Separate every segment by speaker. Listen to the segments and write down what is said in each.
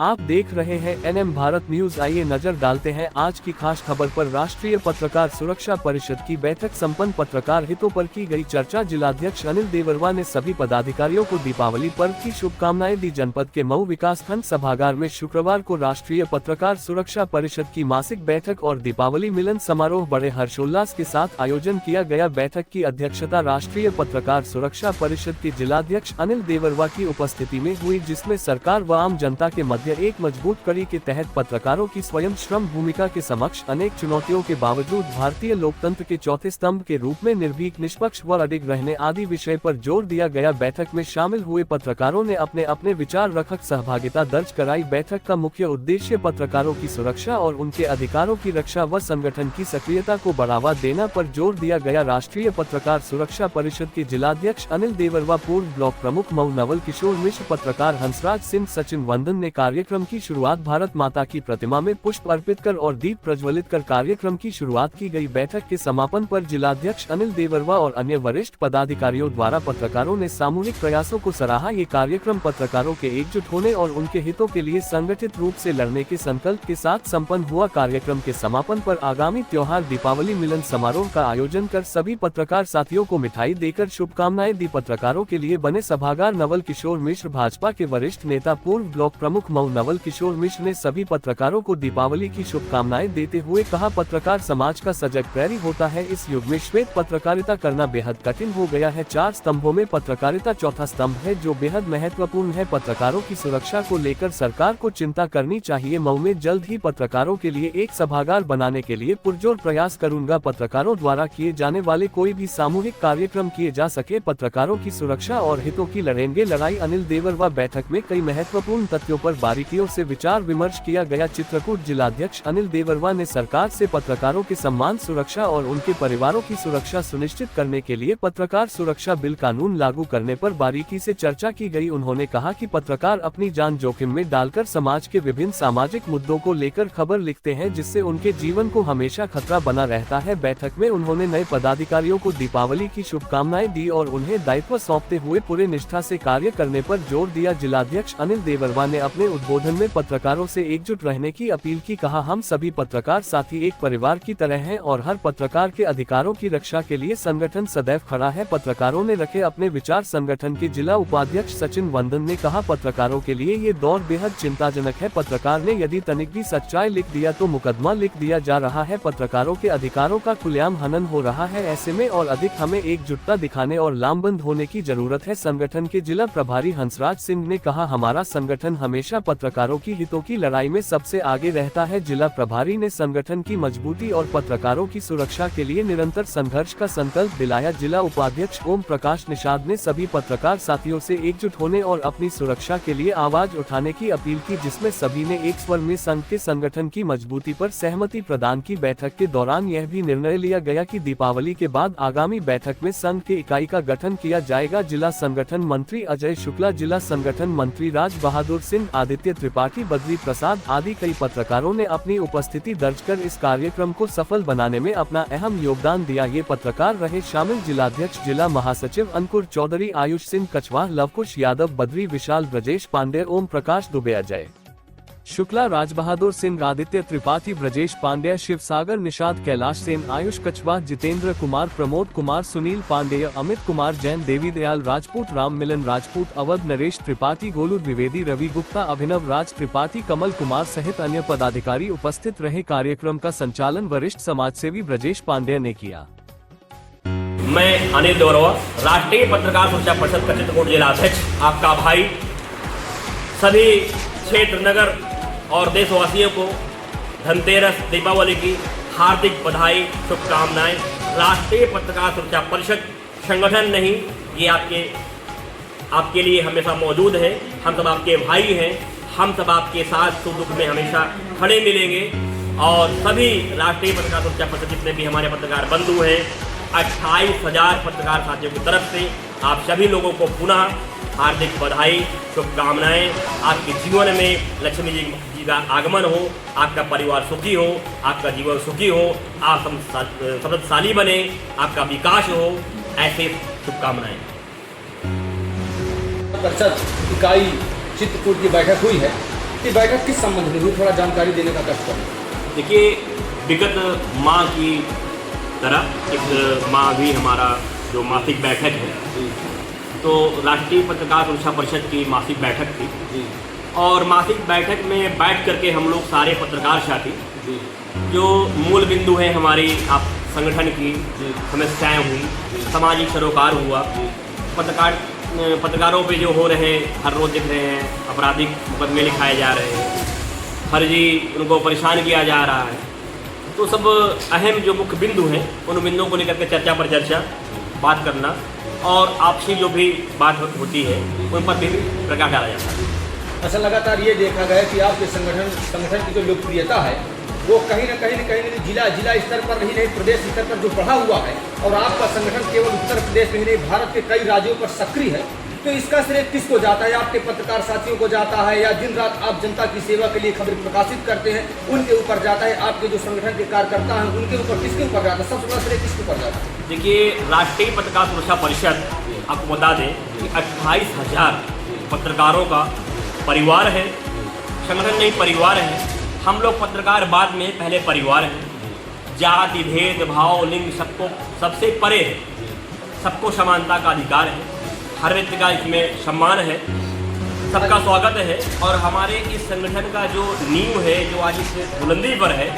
Speaker 1: आप देख रहे हैं एनएम भारत न्यूज। आइए नजर डालते हैं आज की खास खबर पर। राष्ट्रीय पत्रकार सुरक्षा परिषद की बैठक संपन्न। पत्रकार हितों पर की गई चर्चा। जिलाध्यक्ष अनिल देवरवा ने सभी पदाधिकारियों को दीपावली पर्व की शुभकामनाएं दी। जनपद के मऊ विकासखंड सभागार में शुक्रवार को राष्ट्रीय पत्रकार सुरक्षा परिषद की मासिक बैठक और दीपावली मिलन समारोह बड़े हर्षोल्लास के साथ आयोजन किया गया। बैठक की अध्यक्षता राष्ट्रीय पत्रकार सुरक्षा परिषद के जिलाध्यक्ष अनिल देवरवा की उपस्थिति में हुई, जिसमें सरकार व आम जनता के मध्य एक मजबूत कड़ी के तहत पत्रकारों की स्वयं श्रम भूमिका के समक्ष अनेक चुनौतियों के बावजूद भारतीय लोकतंत्र के चौथे स्तंभ के रूप में निर्भीक, निष्पक्ष व अडिग रहने आदि विषय पर जोर दिया गया। बैठक में शामिल हुए पत्रकारों ने अपने अपने विचार रखकर सहभागिता दर्ज कराई। बैठक का मुख्य उद्देश्य पत्रकारों की सुरक्षा और उनके अधिकारों की रक्षा व संगठन की सक्रियता को बढ़ावा देना पर जोर दिया गया। राष्ट्रीय पत्रकार सुरक्षा परिषद के जिलाध्यक्ष अनिल देवरवा, पूर्व ब्लॉक प्रमुख मऊ नवल किशोर मिश्र, पत्रकार हंसराज सिंह, सचिन वंदन ने कार्यक्रम की शुरुआत भारत माता की प्रतिमा में पुष्प अर्पित कर और दीप प्रज्वलित कर कार्यक्रम की शुरुआत की गई। बैठक के समापन पर जिलाध्यक्ष अनिल देवरवा और अन्य वरिष्ठ पदाधिकारियों द्वारा पत्रकारों ने सामूहिक प्रयासों को सराहा। ये कार्यक्रम पत्रकारों के एकजुट होने और उनके हितों के लिए संगठित रूप से लड़ने के संकल्प के साथ संपन्न हुआ। कार्यक्रम के समापन पर आगामी त्योहार दीपावली मिलन समारोह का आयोजन कर सभी पत्रकार साथियों को मिठाई देकर शुभकामनाएं दी। पत्रकारों के लिए बने सभागार नवल किशोर मिश्र, भाजपा के वरिष्ठ नेता पूर्व ब्लॉक प्रमुख मऊ नवल किशोर मिश्र ने सभी पत्रकारों को दीपावली की शुभकामनाएं देते हुए कहा, पत्रकार समाज का सजग प्रहरी होता है। इस युग में श्वेत पत्रकारिता करना बेहद कठिन हो गया है। 4 स्तंभों में पत्रकारिता चौथा स्तंभ है, जो बेहद महत्वपूर्ण है। पत्रकारों की सुरक्षा को लेकर सरकार को चिंता करनी चाहिए। मऊ में जल्द ही पत्रकारों के लिए एक सभागार बनाने के लिए पुरजोर प्रयास करूंगा। पत्रकारों द्वारा किए जाने वाले कोई भी सामूहिक कार्यक्रम किए जा सके, पत्रकारों की सुरक्षा और हितों की लड़ेंगे लड़ाई। अनिल देवरवा। बैठक में कई महत्वपूर्ण तथ्यों पर बारीकियों से विचार विमर्श किया गया। चित्रकूट जिलाध्यक्ष अनिल देवरवा ने सरकार से पत्रकारों के सम्मान, सुरक्षा और उनके परिवारों की सुरक्षा सुनिश्चित करने के लिए पत्रकार सुरक्षा बिल कानून लागू करने पर बारीकी से चर्चा की गई। उन्होंने कहा कि पत्रकार अपनी जान जोखिम में डालकर समाज के विभिन्न सामाजिक मुद्दों को लेकर खबर लिखते हैं, जिससे उनके जीवन को हमेशा खतरा बना रहता है। बैठक में उन्होंने नए पदाधिकारियों को दीपावली की शुभकामनाएं दी और उन्हें दायित्व सौंपते हुए पूरे निष्ठा से कार्य करने पर जोर दिया। जिलाध्यक्ष अनिल देवरवा ने अपने उद्बोधन में पत्रकारों से एकजुट रहने की अपील की। कहा, हम सभी पत्रकार साथी एक परिवार की तरह हैं और हर पत्रकार के अधिकारों की रक्षा के लिए संगठन सदैव खड़ा है। पत्रकारों ने रखे अपने विचार। संगठन के जिला उपाध्यक्ष सचिन वंदन ने कहा, पत्रकारों के लिए ये दौर बेहद चिंताजनक है। पत्रकार ने यदि तनिक भी सच्चाई लिख दिया तो मुकदमा लिख दिया जा रहा है। पत्रकारों के अधिकारों का खुलेआम हनन हो रहा है। ऐसे में और अधिक हमें एकजुटता दिखाने और लामबंद होने की जरूरत है। संगठन के जिला प्रभारी हंसराज सिंह ने कहा, हमारा संगठन हमेशा पत्रकारों की हितों की लड़ाई में सबसे आगे रहता है। जिला प्रभारी ने संगठन की मजबूती और पत्रकारों की सुरक्षा के लिए निरंतर संघर्ष का संकल्प दिलाया। जिला उपाध्यक्ष ओम प्रकाश निषाद ने सभी पत्रकार साथियों से एकजुट होने और अपनी सुरक्षा के लिए आवाज उठाने की अपील की, जिसमें सभी ने एक स्वर में संघ के संगठन की मजबूती पर सहमति प्रदान की। बैठक के दौरान यह भी निर्णय लिया गया कि दीपावली के बाद आगामी बैठक में संघ के इकाई का गठन किया जाएगा। जिला संगठन मंत्री अजय शुक्ला, जिला संगठन मंत्री राज बहादुर सिंह, आदित्य त्रिपाठी, बद्री प्रसाद आदि कई पत्रकारों ने अपनी उपस्थिति दर्ज कर इस कार्यक्रम को सफल बनाने में अपना अहम योगदान दिया। ये पत्रकार रहे शामिल जिलाध्यक्ष, जिला महासचिव अंकुर चौधरी, आयुष सिंह कछवाह, लवकुश यादव, बद्री विशाल, ब्रजेश पांडे, ओम प्रकाश दुबे, अजय शुक्ला, राज बहादुर सिंह, आदित्य त्रिपाठी, ब्रजेश पांड्या, शिव सागर निषाद, कैलाश सेन, आयुष कछवाह, जितेंद्र कुमार, प्रमोद कुमार, सुनील पांडेय, अमित कुमार जैन, देवी दयाल राजपूत, राम मिलन राजपूत, अवध नरेश त्रिपाठी, गोलू द्विवेदी, रवि गुप्ता, अभिनव राज त्रिपाठी, कमल कुमार सहित अन्य पदाधिकारी उपस्थित रहे। कार्यक्रम का संचालन वरिष्ठ समाजसेवी ब्रजेश पांडेय ने किया।
Speaker 2: मैं अनिल देवरवा, राष्ट्रीय पत्रकार सुरक्षा परिषद का चित्रकूट जिलाध्यक्ष, आपका भाई, सभी क्षेत्र, नगर और देशवासियों को धनतेरस, दीपावली की हार्दिक बधाई, शुभकामनाएं। राष्ट्रीय पत्रकार सुरक्षा परिषद संगठन नहीं, ये आपके लिए हमेशा मौजूद है। हम सब आपके भाई हैं, हम सब आपके साथ सुख दुख में हमेशा खड़े मिलेंगे। और सभी राष्ट्रीय पत्रकार सुरक्षा परिषद जितने भी हमारे पत्रकार बंधु हैं, 28,000 पत्रकार साथियों की तरफ से आप सभी लोगों को पुनः हार्दिक बधाई, शुभकामनाएं। आपके जीवन में लक्ष्मी जी का आगमन हो, आपका परिवार सुखी हो, आपका जीवन सुखी हो, आप समृद्धशाली बने, आपका विकास हो, ऐसे शुभकामनाएं।
Speaker 3: परिषद इकाई चित्रकूट की बैठक हुई है कि बैठक किस संबंध में हुई, थोड़ा जानकारी देने का कष्ट करें।
Speaker 2: देखिए, विगत माह की तरह इस माह भी हमारा जो मासिक बैठक है, तो राष्ट्रीय पत्रकार सुरक्षा परिषद की मासिक बैठक थी और मासिक बैठक में बैठ करके हम लोग सारे पत्रकार साथी जो मूल बिंदु है हमारी आप संगठन की समस्याएं हुई, सामाजिक सरोकार हुआ, पत्रकारों पे जो हो रहे हर रोज़ दिख रहे हैं आपराधिक मुकदमे लिखाए जा रहे हैं, फर्जी उनको परेशान किया जा रहा है, तो सब अहम जो मुख्य बिंदु हैं उन बिंदुओं को लेकर के चर्चा पर चर्चा बात करना और आपसी जो भी बात होती है उन पर भी प्रकाश डाला जाता है।
Speaker 3: अच्छा, लगातार ये देखा गया कि आपके संगठन की जो लोकप्रियता है वो कहीं न कहीं जिला स्तर पर ही नहीं, प्रदेश स्तर पर जो बढ़ा हुआ है और आपका संगठन केवल उत्तर प्रदेश में ही नहीं भारत के कई राज्यों पर सक्रिय है, तो इसका श्रेय किसको जाता है? आपके पत्रकार साथियों को जाता है या दिन रात आप जनता की सेवा के लिए खबर प्रकाशित करते हैं उनके ऊपर जाता है? आपके जो संगठन के कार्यकर्ता हैं उनके ऊपर किसके ऊपर जाता है? सबसे बड़ा श्रेय किसके ऊपर जाता है?
Speaker 2: देखिए, राष्ट्रीय पत्रकार सुरक्षा परिषद आपको बता दें कि 28,000 पत्रकारों का परिवार है, संगठन नहीं परिवार है। हम लोग पत्रकार बाद में पहले परिवार हैं। जाति भेदभाव लिंग सबको सबसे परे है, सबको समानता का अधिकार है, हर व्यक्ति का इसमें सम्मान है, सबका स्वागत है। और हमारे इस संगठन का जो नींव है, जो आज इस बुलंदी पर है,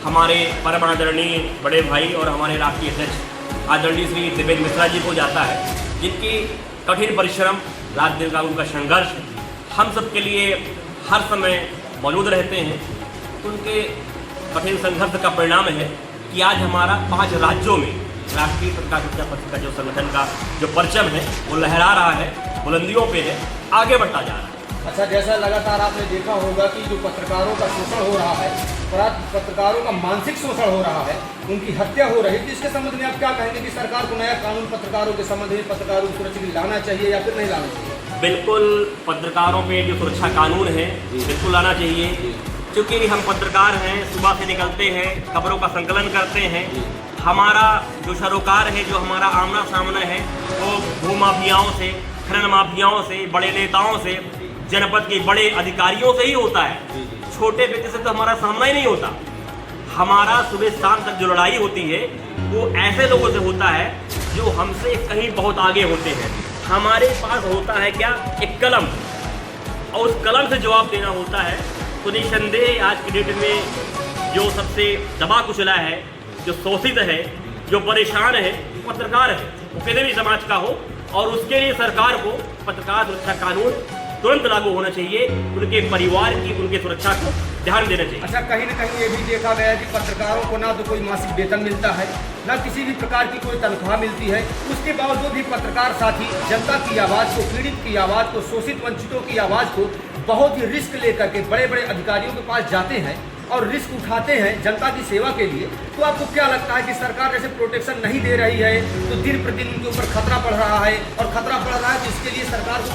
Speaker 2: हमारे परम आदरणीय बड़े भाई और हमारे राष्ट्रीय अध्यक्ष आदरणीय श्री देवेंद्र मिश्रा जी को जाता है, जिनकी कठिन परिश्रम रात दिन का उनका संघर्ष हम सब के लिए हर समय मौजूद रहते हैं। उनके कठिन संघर्ष का परिणाम है कि आज हमारा 5 राज्यों में राष्ट्रीय पत्रकार सुरक्षा परिषद का जो संगठन का जो परचम है वो लहरा रहा है, बुलंदियों पे है, आगे बढ़ता जा रहा है।
Speaker 3: अच्छा, जैसा लगातार आपने देखा होगा कि जो पत्रकारों का शोषण हो रहा है, पत्रकारों का मानसिक शोषण हो रहा है, उनकी हत्या हो रही है, तो इसके संबंध में आप क्या कहेंगे कि सरकार को नया कानून पत्रकारों के संबंध में, पत्रकारों की सुरक्षा लाना चाहिए या फिर नहीं लाना चाहिए?
Speaker 2: बिल्कुल, पत्रकारों पे जो सुरक्षा कानून है बिल्कुल लाना चाहिए, क्योंकि हम पत्रकार हैं, सुबह से निकलते हैं, खबरों का संकलन करते हैं। हमारा जो सरोकार है, जो हमारा आमना सामना है, वो भूमाफियाओं से, खनन माफियाओं से, बड़े नेताओं से, जनपद के बड़े अधिकारियों से ही होता है। छोटे व्यक्ति से तो हमारा सामना ही नहीं होता। हमारा सुबह शाम तक जो लड़ाई होती है वो ऐसे लोगों से होता है जो हमसे कहीं बहुत आगे होते हैं। हमारे पास होता है क्या? एक कलम, और उस कलम से जवाब देना होता है। तो निसंदेह आज की डेट में जो सबसे दबा कुचला है, जो शोषित है, जो परेशान है, पत्रकार है, वो किसी भी समाज का हो, और उसके लिए सरकार को पत्रकार सुरक्षा कानून तुरंत लागू होना चाहिए। उनके परिवार की, उनकी सुरक्षा को ध्यान देना चाहिए।
Speaker 3: अच्छा, कहीं न कहीं ये भी देखा गया है कि पत्रकारों को ना तो कोई मासिक वेतन मिलता है, ना किसी भी प्रकार की कोई तनख्वाह मिलती है। उसके बावजूद भी पत्रकार साथी जनता की आवाज़ को, पीड़ित की आवाज़ को, शोषित वंचितों की आवाज़ को बहुत ही रिस्क लेकर के बड़े बड़े अधिकारियों के पास जाते हैं और रिस्क उठाते हैं जनता की सेवा के लिए। तो आपको क्या लगता है कि सरकार जैसे प्रोटेक्शन नहीं दे रही है तो दिन प्रतिदिन उनके ऊपर खतरा बढ़ रहा है, और खतरा बढ़ रहा है तो इसके लिए सरकार को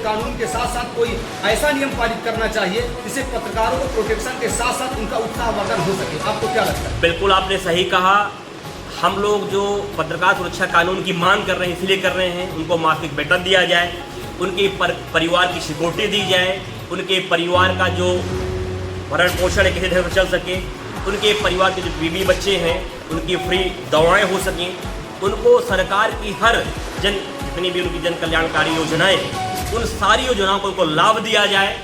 Speaker 3: कानून के साथ साथ कोई ऐसा नियम पारित करना चाहिए जिससे पत्रकारों को प्रोटेक्शन के साथ साथ उनका उत्साहवर्धन हो सके? आपको क्या लगता है?
Speaker 2: बिल्कुल, आपने सही कहा। हम लोग जो पत्रकार सुरक्षा कानून की मांग कर रहे हैं, इसलिए कर रहे हैं उनको मासिक वेतन दिया जाए, उनके परिवार की सिक्योरिटी दी जाए, उनके परिवार का जो भरण पोषण किसी तरह से चल सके, उनके परिवार के जो बीवी बच्चे हैं उनकी फ्री दवाएं हो सकें, उनको सरकार की हर जितनी भी उनकी जन कल्याणकारी योजनाएं हैं उन सारी योजनाओं को उनको लाभ दिया जाए।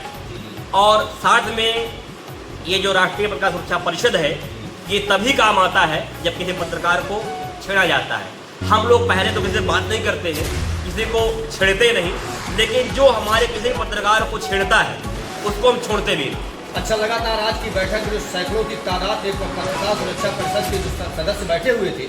Speaker 2: और साथ में ये जो राष्ट्रीय पत्रकार सुरक्षा परिषद है ये तभी काम आता है जब किसी पत्रकार को छेड़ा जाता है। हम लोग पहले तो किसी से बात नहीं करते हैं, किसी को छेड़ते नहीं, लेकिन जो हमारे किसी पत्रकार को छेड़ता है उसको हम छोड़ते भी नहीं।
Speaker 3: अच्छा, लगातार आज की बैठक में जो सैकड़ों की तादाद में पत्रकार सुरक्षा परिषद के जो सदस्य बैठे हुए थे,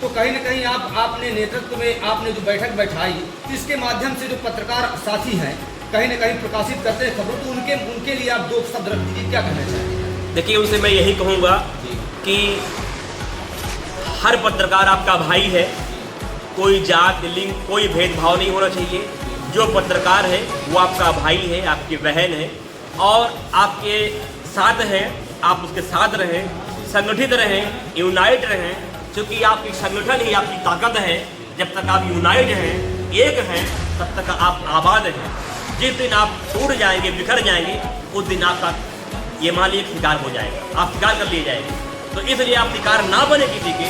Speaker 3: तो कहीं न कहीं आपने नेतृत्व में आपने जो बैठक बैठाई, इसके माध्यम से जो पत्रकार साथी हैं कहीं न कहीं प्रकाशित करते हैं खबरों, तो उनके लिए आप 2 शब्द रख दीजिए, क्या कहना चाहिए?
Speaker 2: देखिए, उनसे मैं यही कहूँगा कि हर पत्रकार आपका भाई है, कोई जात लिंग कोई भेदभाव नहीं होना चाहिए। जो पत्रकार है वो आपका भाई है, आपकी बहन है और आपके साथ हैं, आप उसके साथ रहें, संगठित रहें, यूनाइट रहें, क्योंकि आपकी संगठन ही आपकी ताकत है। जब तक आप यूनाइट हैं, एक हैं, तब तक आप आबाद हैं। जिस दिन आप टूट जाएंगे, बिखर जाएंगे, उस दिन आपका ये मान लीजिए शिकार हो जाएगा, आप शिकार कर लिए जाएंगे। तो इसलिए आप शिकार ना बने किसी के,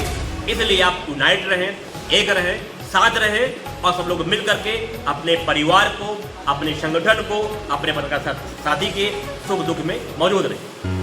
Speaker 2: इसलिए आप यूनाइट रहें, एक रहें, साथ रहें और सब लोग मिल करके अपने परिवार को, अपने संगठन को, अपने पत्रकार साथी के सुख दुख में मौजूद रहें।